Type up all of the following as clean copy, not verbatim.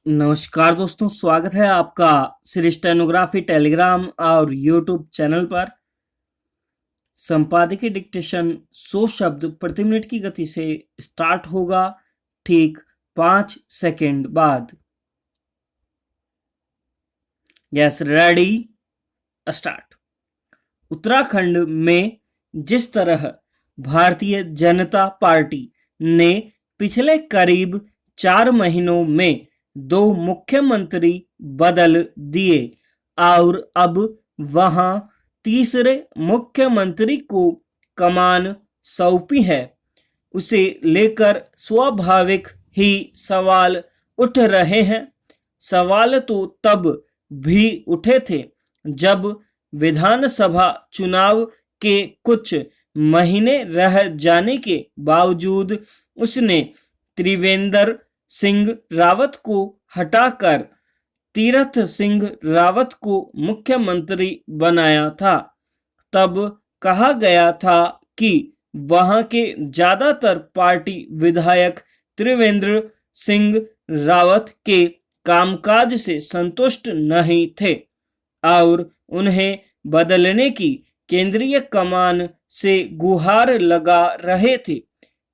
नमस्कार दोस्तों, स्वागत है आपका श्री स्टेनोग्राफी टेलीग्राम और यूट्यूब चैनल पर। संपादकीय डिक्टेशन 100 शब्द प्रति मिनट की गति से स्टार्ट होगा ठीक 5 सेकंड बाद। Yes, ready, start. उत्तराखंड में जिस तरह भारतीय जनता पार्टी ने पिछले करीब 4 महीनों में 2 मुख्यमंत्री बदल दिए और अब वहां तीसरे मुख्यमंत्री को कमान सौंपी है, उसे लेकर स्वाभाविक ही सवाल उठ रहे हैं। सवाल तो तब भी उठे थे जब विधानसभा चुनाव के कुछ महीने रह जाने के बावजूद उसने त्रिवेंद्र सिंह रावत को हटाकर तीरथ सिंह रावत को मुख्यमंत्री बनाया था। तब कहा गया था कि वहां के ज्यादातर पार्टी विधायक त्रिवेंद्र सिंह रावत के कामकाज से संतुष्ट नहीं थे और उन्हें बदलने की केंद्रीय कमान से गुहार लगा रहे थे।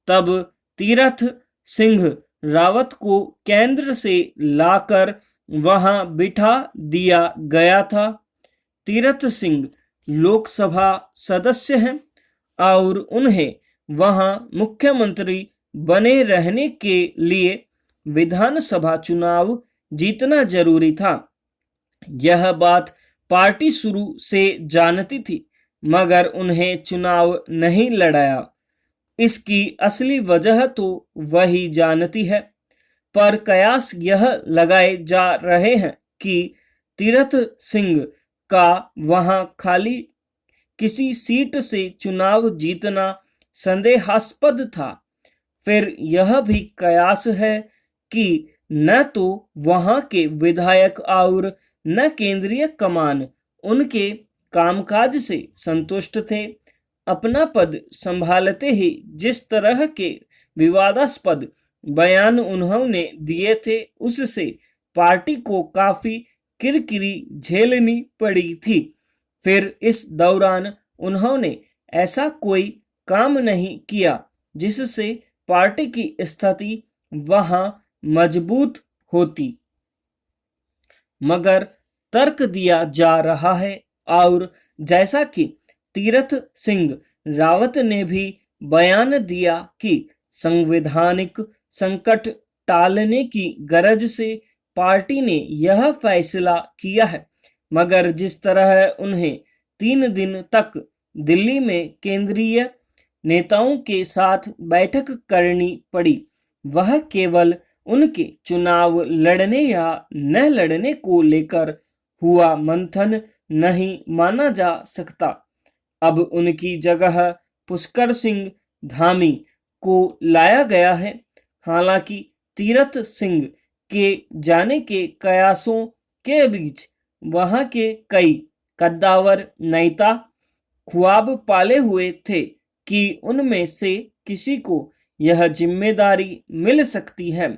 तब तीरथ सिंह रावत को केंद्र से लाकर वहां बिठा दिया गया था। तीरथ सिंह लोकसभा सदस्य हैं और उन्हें वहां मुख्यमंत्री बने रहने के लिए विधानसभा चुनाव जीतना जरूरी था। यह बात पार्टी शुरू से जानती थी, मगर उन्हें चुनाव नहीं लड़ाया। इसकी असली वजह तो वही जानती है, पर कयास यह लगाए जा रहे हैं कि तीरथ सिंह का वहां खाली किसी सीट से चुनाव जीतना संदेहास्पद था। फिर यह भी कयास है कि न तो वहां के विधायक और न केंद्रीय कमान उनके कामकाज से संतुष्ट थे। अपना पद संभालते ही जिस तरह के विवादास्पद बयान उन्होंने दिए थे, उससे पार्टी को काफी किरकिरी झेलनी पड़ी थी। फिर इस दौरान उन्होंने ऐसा कोई काम नहीं किया जिससे पार्टी की स्थिति वहां मजबूत होती, मगर तर्क दिया जा रहा है। और जैसा कि तीरथ सिंह रावत ने भी बयान दिया कि संवैधानिक संकट टालने की गरज से पार्टी ने यह फैसला किया है, मगर जिस तरह उन्हें 3 दिन तक दिल्ली में केंद्रीय नेताओं के साथ बैठक करनी पड़ी, वह केवल उनके चुनाव लड़ने या न लड़ने को लेकर हुआ मंथन नहीं माना जा सकता। अब उनकी जगह पुष्कर सिंह धामी को लाया गया है। हालांकि तीरथ सिंह के जाने के कयासों के बीच वहां के कई कद्दावर नेता ख्वाब पाले हुए थे कि उनमें से किसी को यह जिम्मेदारी मिल सकती है,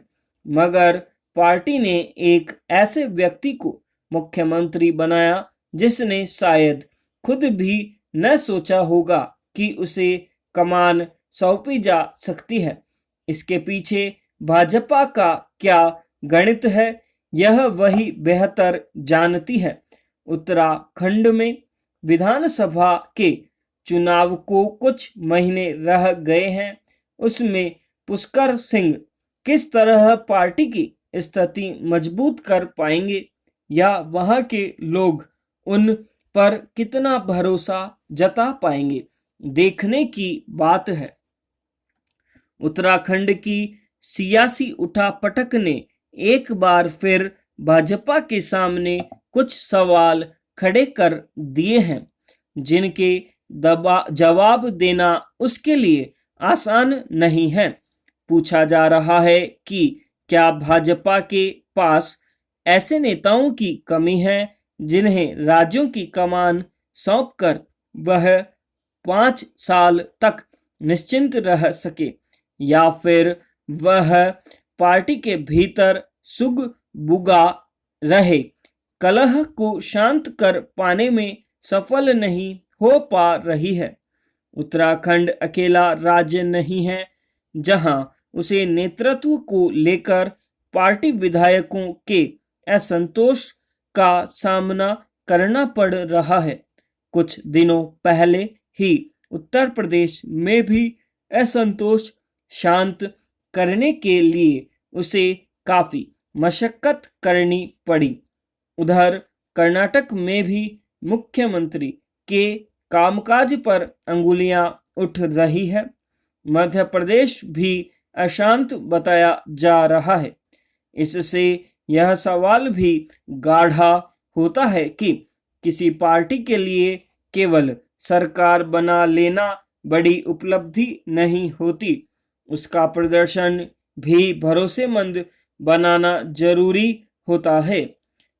मगर पार्टी ने एक ऐसे व्यक्ति को मुख्यमंत्री बनाया जिसने शायद खुद भी न सोचा होगा कि उसे कमान सौंपी जा सकती है। इसके पीछे भाजपा का क्या गणित है, यह वही बेहतर जानती है। उत्तराखंड में विधानसभा के चुनाव को कुछ महीने रह गए हैं। उसमें पुष्कर सिंह किस तरह पार्टी की स्थिति मजबूत कर पाएंगे या वहां के लोग उन पर कितना भरोसा जता पाएंगे, देखने की बात है। उत्तराखंड की सियासी उठापटक ने एक बार फिर भाजपा के सामने कुछ सवाल खड़े कर दिए हैं, जिनके जवाब देना उसके लिए आसान नहीं है। पूछा जा रहा है कि क्या भाजपा के पास ऐसे नेताओं की कमी है जिन्हें राज्यों की कमान सौंपकर वह 5 साल तक निश्चिंत रह सके, या फिर वह पार्टी के भीतर सुख बुगा रहे कलह को शांत कर पाने में सफल नहीं हो पा रही है। उत्तराखंड अकेला राज्य नहीं है जहां उसे नेतृत्व को लेकर पार्टी विधायकों के असंतोष का सामना करना पड़ रहा है। कुछ दिनों पहले ही उत्तर प्रदेश में भी असंतोष शांत करने के लिए उसे काफी मशक्कत करनी पड़ी। उधर कर्नाटक में भी मुख्यमंत्री के कामकाज पर अंगुलियां उठ रही है। मध्य प्रदेश भी अशांत बताया जा रहा है। इससे यह सवाल भी गाढ़ा होता है कि किसी पार्टी के लिए केवल सरकार बना लेना बड़ी उपलब्धि नहीं होती, उसका प्रदर्शन भी भरोसेमंद बनाना जरूरी होता है।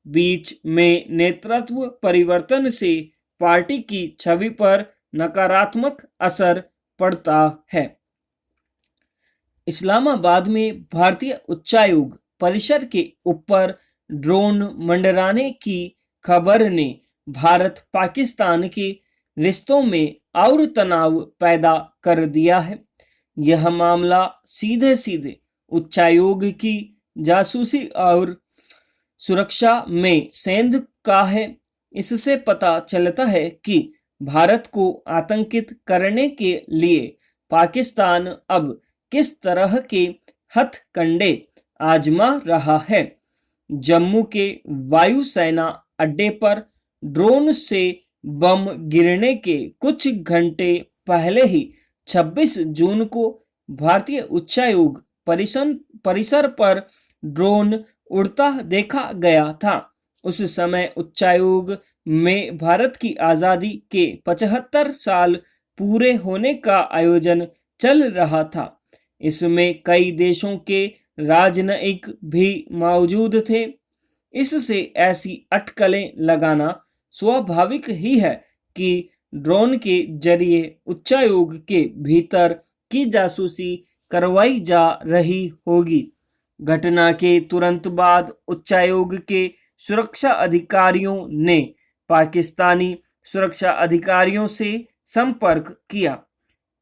बीच में नेतृत्व परिवर्तन से पार्टी की छवि पर नकारात्मक असर पड़ता है। इस्लामाबाद में भारतीय उच्चायोग परिसर के ऊपर ड्रोन मंडराने की खबर ने भारत पाकिस्तान के रिश्तों में और तनाव पैदा कर दिया है। यह मामला सीधे सीधे उच्चायोग की जासूसी और सुरक्षा में सेंध का है। इससे पता चलता है कि भारत को आतंकित करने के लिए पाकिस्तान अब किस तरह के हथकंडे आजमा रहा है। जम्मू के वायुसेना अड्डे पर ड्रोन से बम गिरने के कुछ घंटे पहले ही 26 जून को भारतीय उच्चायोग परिसर पर ड्रोन उड़ता देखा गया था। उस समय उच्चायोग में भारत की आज़ादी के 75 साल पूरे होने का आयोजन चल रहा था। इसमें कई देशों के राजनयिक भी मौजूद थे। इससे ऐसी अटकलें लगाना स्वाभाविक ही है कि ड्रोन के जरिए उच्चायोग के भीतर की जासूसी करवाई जा रही होगी। घटना के तुरंत बाद उच्चायोग के सुरक्षा अधिकारियों ने पाकिस्तानी सुरक्षा अधिकारियों से संपर्क किया।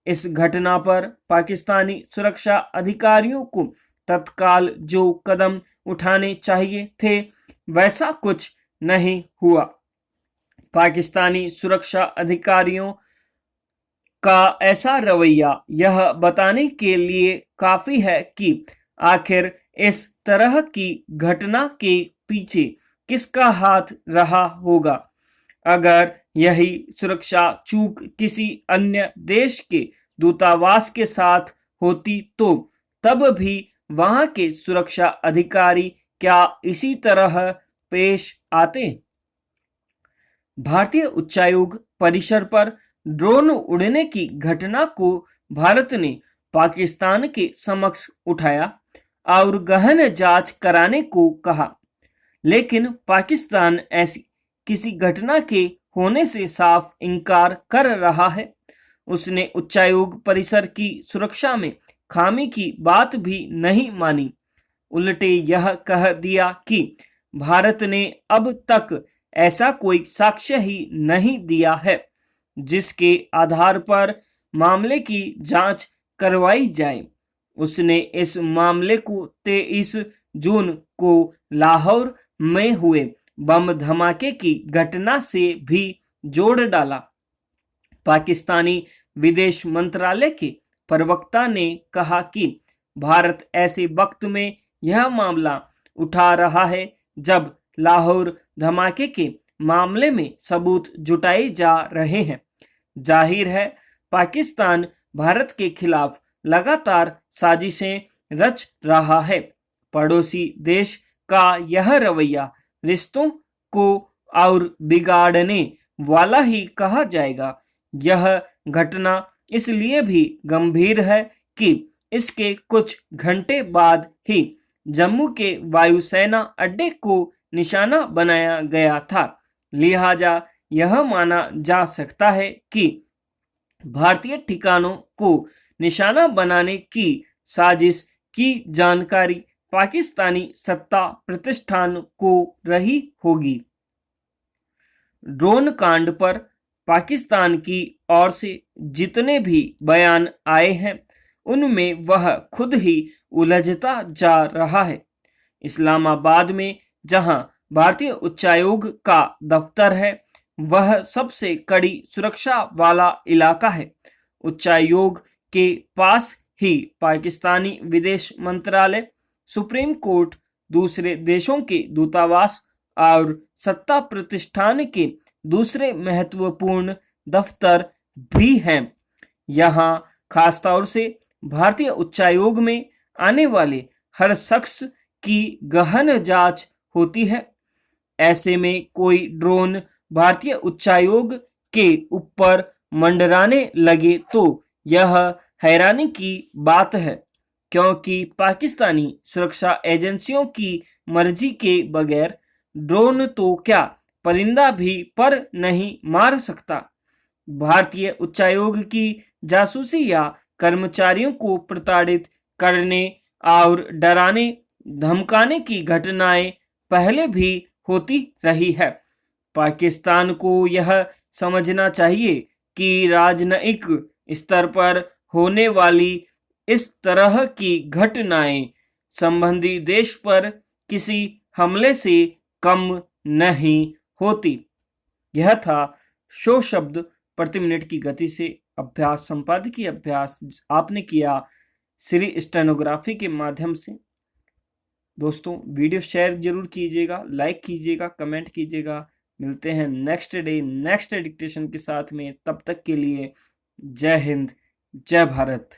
इस घटना पर पाकिस्तानी सुरक्षा अधिकारियों को तत्काल जो कदम उठाने चाहिए थे वैसा कुछ नहीं हुआ। पाकिस्तानी सुरक्षा अधिकारियों का ऐसा रवैया यह बताने के लिए काफी है कि आखिर इस तरह की घटना के पीछे किसका हाथ रहा होगा। अगर यही सुरक्षा चूक किसी अन्य देश के दूतावास के साथ होती तो तब भी वहां के सुरक्षा अधिकारी क्या इसी तरह पेश आते? भारतीय उच्चायोग परिसर पर ड्रोन उड़ने की घटना को भारत ने पाकिस्तान के समक्ष उठाया और गहन जांच कराने को कहा, लेकिन पाकिस्तान ऐसी किसी घटना के होने से साफ इनकार कर रहा है। उसने उच्चायोग परिसर की सुरक्षा में खामी की बात भी नहीं मानी, उल्टे यह कह दिया कि भारत ने अब तक ऐसा कोई साक्ष्य ही नहीं दिया है जिसके आधार पर मामले की जांच करवाई जाए। उसने इस मामले को 23 जून को लाहौर में हुए बम धमाके की घटना से भी जोड़ डाला। पाकिस्तानी विदेश मंत्रालय के प्रवक्ता ने कहा कि भारत ऐसे वक्त में यह मामला उठा रहा है जब लाहौर धमाके के मामले में सबूत जुटाए जा रहे हैं। जाहिर है पाकिस्तान भारत के खिलाफ लगातार साजिशें रच रहा है। पड़ोसी देश का यह रवैया रिश्तों को और बिगाड़ने वाला ही कहा जाएगा। यह घटना इसलिए भी गंभीर है कि इसके कुछ घंटे बाद ही जम्मू के वायुसेना अड्डे को निशाना बनाया गया था। लिहाजा यह माना जा सकता है कि भारतीय ठिकानों को निशाना बनाने की साजिश की जानकारी पाकिस्तानी सत्ता प्रतिष्ठान को रही होगी। ड्रोन कांड पर पाकिस्तान की ओर से जितने भी बयान आए हैं उनमें वह खुद ही उलझता जा रहा है। इस्लामाबाद में जहां भारतीय उच्चायोग का दफ्तर है वह सबसे कड़ी सुरक्षा वाला इलाका है। उच्चायोग के पास ही पाकिस्तानी विदेश मंत्रालय, सुप्रीम कोर्ट, दूसरे देशों के दूतावास और सत्ता प्रतिष्ठान के दूसरे महत्वपूर्ण दफ्तर भी हैं। यहाँ खासतौर से भारतीय उच्चायोग में आने वाले हर शख्स की गहन जांच होती है। ऐसे में कोई ड्रोन भारतीय उच्चायोग के ऊपर मंडराने लगे तो यह हैरानी की बात है, क्योंकि पाकिस्तानी सुरक्षा एजेंसियों की मर्जी के बगैर ड्रोन तो क्या परिंदा भी पर नहीं मार सकता। भारतीय उच्चायोग की जासूसी या कर्मचारियों को प्रताड़ित करने और डराने धमकाने की घटनाएं पहले भी होती रही है। पाकिस्तान को यह समझना चाहिए कि राजनयिक स्तर पर होने वाली इस तरह की घटनाएं संबंधी देश पर किसी हमले से कम नहीं होती। यह था 100 शब्द प्रति मिनट की गति से अभ्यास, संपादकीय अभ्यास आपने किया श्री स्टेनोग्राफी के माध्यम से। दोस्तों वीडियो शेयर जरूर कीजिएगा, लाइक कीजिएगा, कमेंट कीजिएगा। मिलते हैं नेक्स्ट डे नेक्स्ट डिक्टेशन के साथ में। तब तक के लिए जय हिंद, जय भारत।